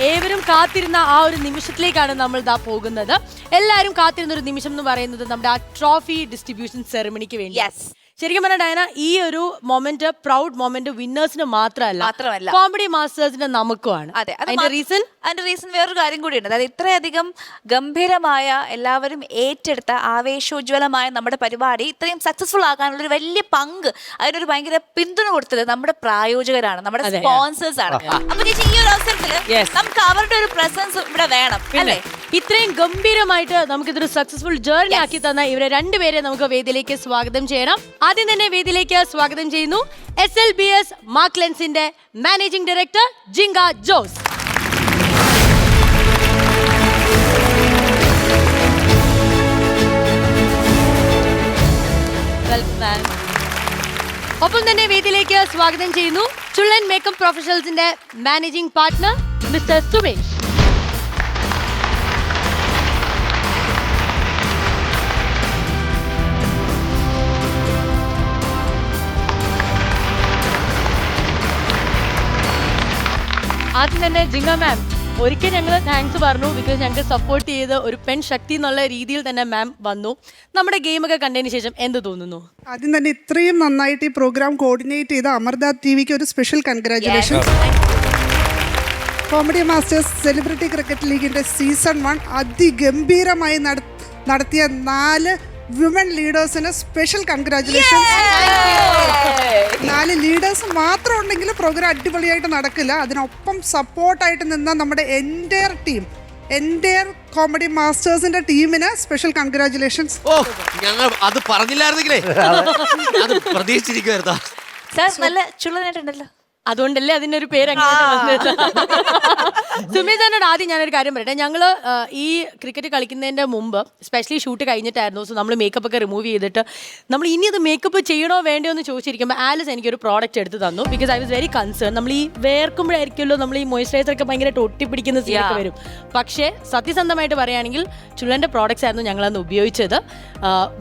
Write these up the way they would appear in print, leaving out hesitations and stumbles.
ഏവരും കാത്തിരുന്ന ആ ഒരു നിമിഷത്തിലേക്കാണ് നമ്മൾ ഇതാ പോകുന്നത്. എല്ലാവരും കാത്തിരുന്ന ഒരു നിമിഷം എന്ന് പറയുന്നത് നമ്മുടെ ആ ട്രോഫി ഡിസ്ട്രിബ്യൂഷൻ സെറമണിക്ക് വേണ്ടി. ശരിക്കും പറഞ്ഞാൽ ഡയന, ഈ ഒരു മൊമെന്റ് പ്രൗഡ് മൊമെന്റ് വിന്നേഴ്സിന് മാത്രമല്ല കോമഡി മാസ്റ്റേഴ്സിന് നമുക്കുമാണ്. അതിന്റെ റീസൺ വേറൊരു കാര്യം കൂടിയുണ്ട്. അതായത് ഇത്രയധികം ഗംഭീരമായ എല്ലാവരും ഏറ്റെടുത്ത ആവേശോജ്വലമായ നമ്മുടെ പരിപാടി ഇത്രയും സക്സസ്ഫുൾ ആകാനുള്ള ഒരു വലിയ പങ്ക്, അതിനൊരു ഭയങ്കര പിന്തുണ കൊടുത്തത് നമ്മുടെ പ്രായോജകരാണ്, നമ്മുടെ സ്പോൺസേഴ്സ് ആണ്. അപ്പൊ ചേച്ചി ഈ ഒരു അവസരത്തിൽ നമുക്ക് അവരുടെ ഒരു പ്രസൻസ് ഇവിടെ വേണം അല്ലേ? ഇത്രയും ഗംഭീരമായിട്ട് നമുക്കിതൊരു സക്സസ്ഫുൾ ജേർണി ആക്കി തന്ന ഇവരെ രണ്ടുപേരെ നമുക്ക് വേദിയിലേക്ക് സ്വാഗതം ചെയ്യണം. ആദ്യം തന്നെ വേദിയിലേക്ക് സ്വാഗതം ചെയ്യുന്നു SLBS മാർക്ക് ലെൻസിന്റെ മാനേജിംഗ് ഡയറക്ടർ ജിങ്ക ജോസ്. ഒപ്പം തന്നെ വേദിയിലേക്ക് സ്വാഗതം ചെയ്യുന്നു ചുള്ളൻ മേക്കപ്പ് പ്രൊഫഷണൽസിന്റെ മാനേജിംഗ് പാർട്ട്ണർ മിസ്റ്റർ സുമേഷ്. ആദ്യം തന്നെ ജിങ്ക മാം, ഒരിക്കൽ ഞങ്ങൾ താങ്ക്സ് പറഞ്ഞു. ബിക്കോസ് ഞങ്ങൾക്ക് സപ്പോർട്ട് ചെയ്ത് ഒരു പെൺ ശക്തി എന്നുള്ള രീതിയിൽ തന്നെ മാം വന്നു. നമ്മുടെ ഗെയിമൊക്കെ കണ്ടതിന് ശേഷം എന്ത് തോന്നുന്നു? ആദ്യം തന്നെ ഇത്രയും നന്നായിട്ട് ഈ പ്രോഗ്രാം കോർഡിനേറ്റ് ചെയ്ത അമൃത TVക്ക് ഒരു special congratulation. Comedy masters celebrity cricket ലീഗിന്റെ സീസൺ 1 അതിഗംഭീരമായി നടത്തിയ 4 വിമൻ ലീഡേഴ്സിന് സ്പെഷ്യൽ കൺഗ്രാറ്റുലേഷൻ. 4 ലീഡേഴ്സ് മാത്രം ഉണ്ടെങ്കിൽ പ്രോഗ്രാം അടിപൊളിയായിട്ട് നടക്കില്ല. അതിനൊപ്പം സപ്പോർട്ടായിട്ട് നിന്ന നമ്മുടെ എൻറ്റയർ കോമഡി മാസ്റ്റേഴ്സിന്റെ ടീമിന് സ്പെഷ്യൽ കൺഗ്രാറ്റുലേഷൻസ്. ഞങ്ങൾ അത് പറഞ്ഞില്ലായിരുന്നെങ്കിലേ അത് പ്രതീക്ഷിച്ചിരിക്കുവായിരുന്നു. നല്ല ചുള്ളനായിട്ടുണ്ടല്ലോ, അതുകൊണ്ടല്ലേ അതിന്റെ ഒരു പേര് സുമേഷ്. ആദ്യം ഞാനൊരു കാര്യം പറയട്ടെ. ഞങ്ങള് ഈ ക്രിക്കറ്റ് കളിക്കുന്നതിന്റെ മുമ്പ് സ്പെഷ്യലി ഷൂട്ട് കഴിഞ്ഞിട്ടായിരുന്നു. സോ നമ്മൾ മേക്കപ്പ് ഒക്കെ റിമൂവ് ചെയ്തിട്ട് നമ്മൾ ഇനി അത് മേക്കപ്പ് ചെയ്യണോ വേണ്ടയോ എന്ന് ചോദിച്ചിരിക്കുമ്പോൾ ആലിസ് എനിക്കൊരു പ്രോഡക്റ്റ് എടുത്ത് തന്നു. Because I was very concern. നമ്മൾ ഈ വേർക്കുമ്പോഴായിരിക്കുമല്ലോ നമ്മൾ ഈ മോയ്സ്ചറൈസർ ഒക്കെ ഭയങ്കര ഒട്ടിപ്പിടിക്കുന്ന സീനൊക്കെ വരും. പക്ഷേ സത്യസന്ധമായിട്ട് പറയുകയാണെങ്കിൽ ചുള്ളന്റെ പ്രോഡക്ട്സ് ആയിരുന്നു ഞങ്ങളന്ന് ഉപയോഗിച്ചത്.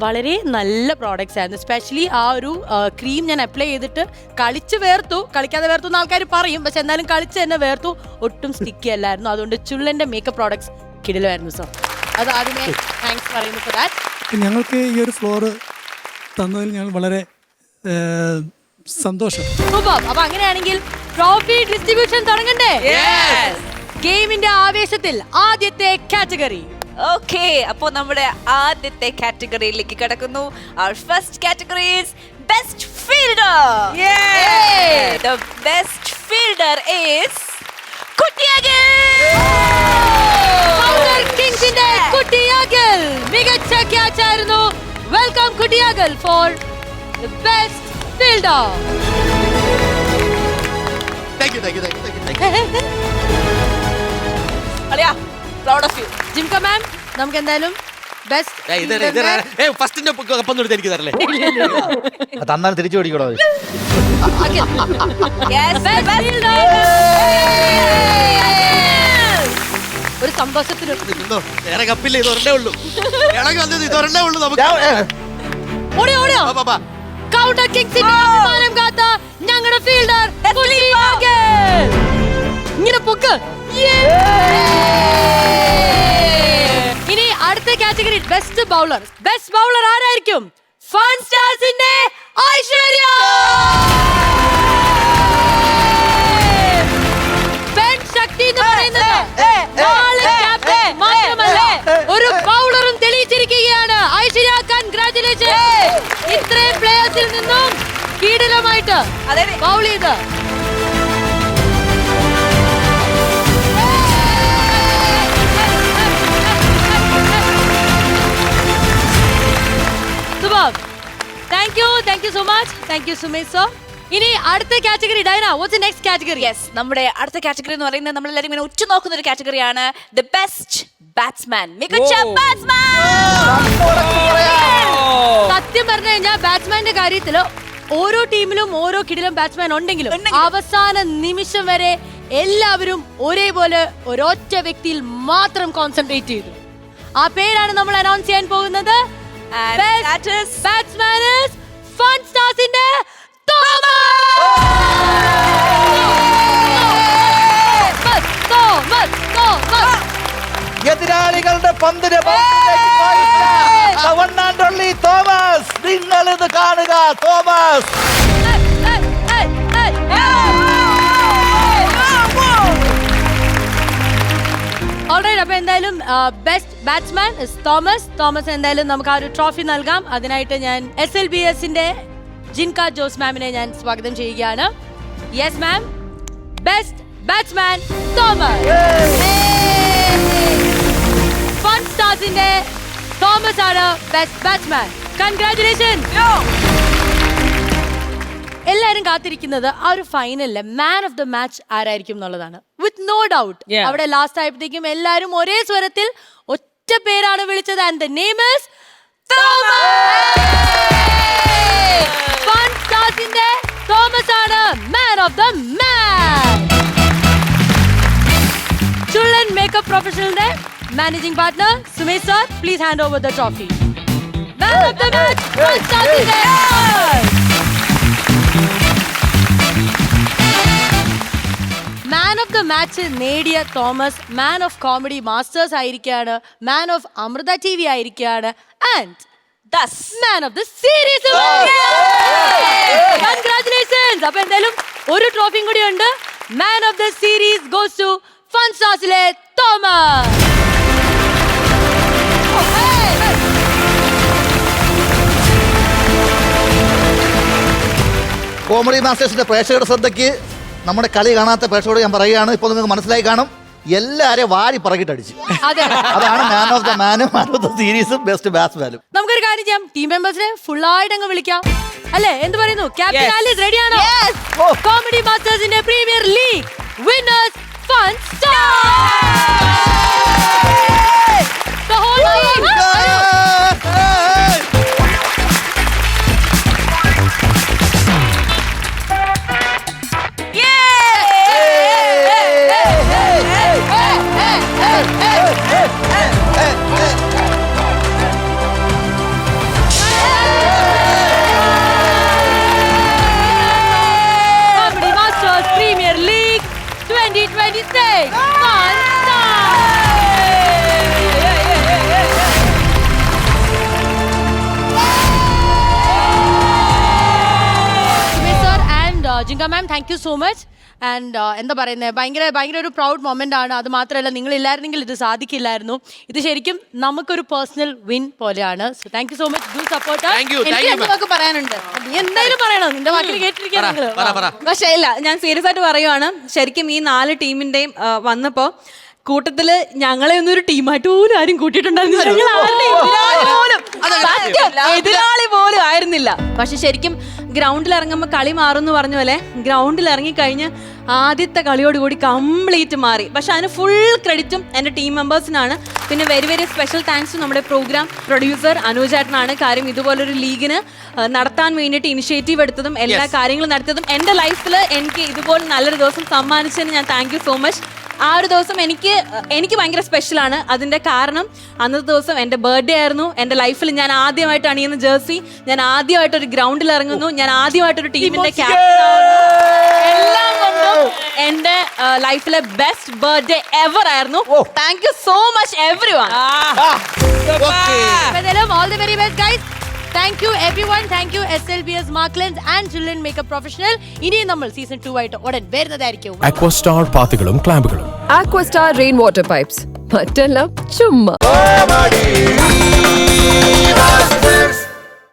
വളരെ നല്ല പ്രോഡക്ട്സ് ആയിരുന്നു. സ്പെഷ്യലി ആ ഒരു ക്രീം ഞാൻ അപ്ലൈ ചെയ്തിട്ട് കളിച്ച് വേർത്തു. കളിക്കാതെ വേർത്തു എന്ന് ആൾക്കാർ പറയും, പക്ഷെ എന്നാലും കളിച്ച് തന്നെ വേർത്തു. ഒട്ടും സ്റ്റിക്കി അല്ലായിരുന്നു. അതുകൊണ്ട് ചുള്ളന്റെ മേക്കപ്പ് പ്രോഡക്ട്സ് കിടിലമായിരുന്നു സർ. അത് ആദ്യമേ താങ്ക്സ് പറയുന്നു ഫോർ ദാറ്റ്. ഞങ്ങൾക്ക് ഈ ഒരു ഫ്ലോർ തന്നതിൽ ഞങ്ങൾ വളരെ സന്തോഷം. അപ്പൊ അങ്ങനെയാണെങ്കിൽ ട്രോഫി ഡിസ്ട്രിബ്യൂഷൻ തുടങ്ങണ്ടേ? ഗെയിമിന്റെ ആവേശത്തിൽ ആദ്യത്തെ കാറ്റഗറി. ഓക്കെ, അപ്പോ നമ്മുടെ ആദ്യത്തെ കാറ്റഗറിയിലേക്ക് കടക്കുന്നു. Our first category is best fielder. The best fielder is കുട്ടിയാഗൽ. Bowler Kings ന്റെ കുട്ടിയാഗൽ മികച്ച ക്യാച്ച് ആയിരുന്നു. Welcome Kuttiyagal for the best fielder. Thank you. അളിയാ, proud of you. Jimka ma'am, നമുക്ക് എന്തായാലും ഫസ്റ്റിന്റെ ഒപ്പം എനിക്ക് തരല്ലേ? തന്നാൽ തിരിച്ചു പിടിക്കണോ? ഒരു സന്തോഷത്തിന് വേറെ കപ്പില്ല, ഇതൊരെണ്ണേ ഉള്ളൂ. ഇതൊരെണ്ണേ ഉള്ളൂ നമുക്ക്. കൗണ്ടർ കിങ്സിന്റെ അഭിമാനം കാത്ത ഞങ്ങളുടെ ഫീൽഡർ ഇങ്ങനെ പൊക്ക്. ഇനി അടുത്ത category best bowler. Best bowler ആരായിരിക്കും? ഫൺ സ്റ്റാർസിന്റെ ഐശ്വര്യ. പെൺ ശക്തി എന്ന് പറയുന്നത് മാത്രമല്ല, ഒരു ബൗളറും തെളിയിച്ചിരിക്കുകയാണ് ഐശ്വര്യ. കൺഗ്രാറ്റുലേഷൻ. ഇത്രയും പ്ലേയേഴ്സിൽ നിന്നും കീടിലമായിട്ട് ബൗൾ ചെയ്ത് Thank you so much. Thank you Sumesh sir. ഇനി അടുത്ത category Dyna, what's the next category? നമ്മുടെ അടുത്ത കാറ്റഗറി എന്ന് പറയുന്നത് നമ്മളെല്ലാരും ഇങ്ങനെ ഉറ്റുനോക്കുന്ന ഒരു കാറ്റഗറിയാണ് ദി ബെസ്റ്റ് ബാറ്റ്സ്മാൻ. മികച്ച ബാറ്റ്സ്മാൻ. സത്യം പറഞ്ഞു കഴിഞ്ഞാൽ ബാറ്റ്സ്മാന്റെ കാര്യത്തില് ഓരോ ടീമിലും ഓരോ കിടിലം ബാറ്റ്സ്മാൻ ഉണ്ടെങ്കിലും അവസാന നിമിഷം വരെ എല്ലാവരും ഒരേപോലെ ഒരൊറ്റ വ്യക്തിയിൽ മാത്രം കോൺസെൻട്രേറ്റ് ചെയ്തു. ആ പേരാണ് നമ്മൾ അനൗൺസ് ചെയ്യാൻ പോകുന്നത്. ബാറ്റ്സ്മാൻ ഈസ് ഫൺ സ്റ്റാർസിന്റെ തോമസ്. എതിരാളികളുടെ പന്തിന് തോമസ്. നിങ്ങൾ ഇത് കാണുക. Thomas alright. അപ്പൊ എന്തായാലും ബെസ്റ്റ് ബാറ്റ്സ്മാൻ തോമസ് എന്തായാലും നമുക്ക് ആ ഒരു ട്രോഫി നൽകാം. അതിനായിട്ട് ഞാൻ SLBSന്റെ ജിൻക ജോസ് മാമിനെ ഞാൻ സ്വാഗതം ചെയ്യുകയാണ്. Yes ma'am. Best batsman Thomas. Fun സ്റ്റാർസിന്റെ തോമസ് ആണ് ബെസ്റ്റ് ബാറ്റ്സ്മാൻ. കൺഗ്രാറ്റുലേഷൻ. എല്ലാരും കാത്തിരിക്കുന്നത് ആ ഒരു ഫൈനലില് മാൻ ഓഫ് ദ മാച്ച് ആരായിരിക്കും എന്നുള്ളതാണ്. വിത്ത് നോ ഡൗട്ട് അവിടെ ലാസ്റ്റ് ആയപ്പോഴത്തേക്കും എല്ലാരും ഒരേ സ്വരത്തിൽ ഒറ്റ പേരാണ് വിളിച്ചത്. And the name is fun സ്റ്റാർസിന്റെ തോമസ് ആണ് man of the match. Chullan makeup പ്രൊഫഷണലിന്റെ managing partner Sumesh sir, please hand over the trophy. Man of the match fun സ്റ്റാർസിന്റെ മാൻ ഓഫ് ദ മാച്ച് നേടിയ Thomas man of comedy masters ആയിരിക്കുകയാണ്, man of Amrita TV ആയിരിക്കുകയാണ്, and man of the series. Congratulations. അപ്പൊ എന്തായാലും ഒരു ട്രോഫിയും കൂടി ഉണ്ട്. Man of the series goes to fun സ്റ്റാർസിലെ തോമസ്. കോമഡി മാസ്റ്റേഴ്സിന്റെ പ്രേക്ഷകരുടെ ശ്രദ്ധയ്ക്ക്, നമ്മുടെ കളി കാണാത്ത പ്രേക്ഷകരോട് ഞാൻ പറയുകയാണ്, ഇപ്പോൾ നിങ്ങൾക്ക് മനസ്സിലായി കാണും, എല്ലാരെയും വാരി പറകിട്ടടിച്ച്. അതാണ് മാൻ ഓഫ് ദ മാനും മാൻ ഓഫ് ദ സീരീസും ബെസ്റ്റ് ബാറ്റ്സ്മാനും. നമുക്കൊരു കാര്യം ചെയ്യാം, ടീം മെമ്പേഴ്സിനെ ഫുൾ ആയിട്ട് അങ്ങ് വിളിക്കാം അല്ലേ? എന്ത് പറയുന്നു? ക്യാപ്റ്റൻ ആലിസ് റെഡിയാണോ? കോമഡി മാസ്റ്റേഴ്സിന്റെ premier league winners fun stars. The whole team. Comedy Masters Premier League 2026 Fun Jinka ma'am, thank you so much. And എന്താ പറയുന്നത്, ഭയങ്കര ഒരു പ്രൗഡ് മൊമെന്റ് ആണ്. അത് മാത്രമല്ല, നിങ്ങൾ ഇല്ലായിരുന്നെങ്കിൽ ഇത് സാധിക്കില്ലായിരുന്നു. ഇത് ശരിക്കും നമുക്കൊരു പേഴ്സണൽ വിൻ പോലെയാണ്. So thank you so much. Do support. എനിക്ക് പറയാനുണ്ട്. നീ എന്തായാലും പറയണം, നിന്റെ വാക്കിൽ കേട്ടിരിക്കാൻ. പക്ഷേ ഇല്ല, ഞാൻ സീരിയസ് ആയിട്ട് പറയുവാണ്. ശരിക്കും ഈ 4 ടീമിന്റെയും വന്നപ്പോ കൂട്ടത്തില് ഞങ്ങളെ ഒന്നും ഒരു ടീമായിട്ട് പോലും ആരും കൂട്ടിയിട്ടുണ്ടായിരുന്നില്ല. എതിരാളി പോലും ആയിരുന്നില്ല. പക്ഷെ ശരിക്കും ഗ്രൗണ്ടിൽ ഇറങ്ങുമ്പോൾ കളി മാറുമെന്ന് പറഞ്ഞ പോലെ ഗ്രൗണ്ടിൽ ഇറങ്ങിക്കഴിഞ്ഞ് ആദ്യത്തെ കളിയോടുകൂടി കംപ്ലീറ്റ് മാറി. പക്ഷെ അതിന് ഫുൾ ക്രെഡിറ്റും എൻ്റെ ടീം മെമ്പേഴ്സിനാണ്. പിന്നെ വെരി സ്പെഷ്യൽ താങ്ക്സ് ടു നമ്മുടെ പ്രോഗ്രാം പ്രൊഡ്യൂസർ അനുജേട്ടനാണ്. കാര്യം ഇതുപോലൊരു ലീഗിന് നടത്താൻ വേണ്ടിയിട്ട് ഇനിഷ്യേറ്റീവ് എടുത്തതും എല്ലാ കാര്യങ്ങളും നടത്തിയതും എൻ്റെ ലൈഫിൽ എനിക്ക് ഇതുപോലെ നല്ലൊരു ദിവസം സമ്മാനിച്ചതിന് ഞാൻ താങ്ക് യു സോ മച്ച്. ആ ഒരു ദിവസം എനിക്ക് ഭയങ്കര സ്പെഷ്യലാണ്. അതിൻ്റെ കാരണം അന്നത്തെ ദിവസം എൻ്റെ ബർത്ത്ഡേ ആയിരുന്നു. എൻ്റെ ലൈഫിൽ ഞാൻ ആദ്യമായിട്ട് അണിയുന്ന ജേഴ്സി, ഞാൻ ആദ്യമായിട്ടൊരു ഗ്രൗണ്ടിൽ ഇറങ്ങുന്നു, ഞാൻ ആദ്യമായിട്ടൊരു ടീമിന്റെ ക്യാപ്റ്റൻ ആവുന്നു. എല്ലാം കൊണ്ടും എൻ്റെ ലൈഫിലെ ബെസ്റ്റ് ബർത്ത്ഡേ എവർ ആയിരുന്നു. Thank you so much everyone. All the very best, guys. Thank you everyone. Thank you SLBS Marklands and Children Makeup Professional. ഇനിയും നമ്മൾ സീസൺ 2 ആയിട്ട് ഉടൻ വരുന്നതായിരിക്കും. Aquastar പാത്തുകളും ക്ലാമ്പുകളും. Aquastar Rainwater Pipes. മറ്റെല്ലാം ചുമ്മാ.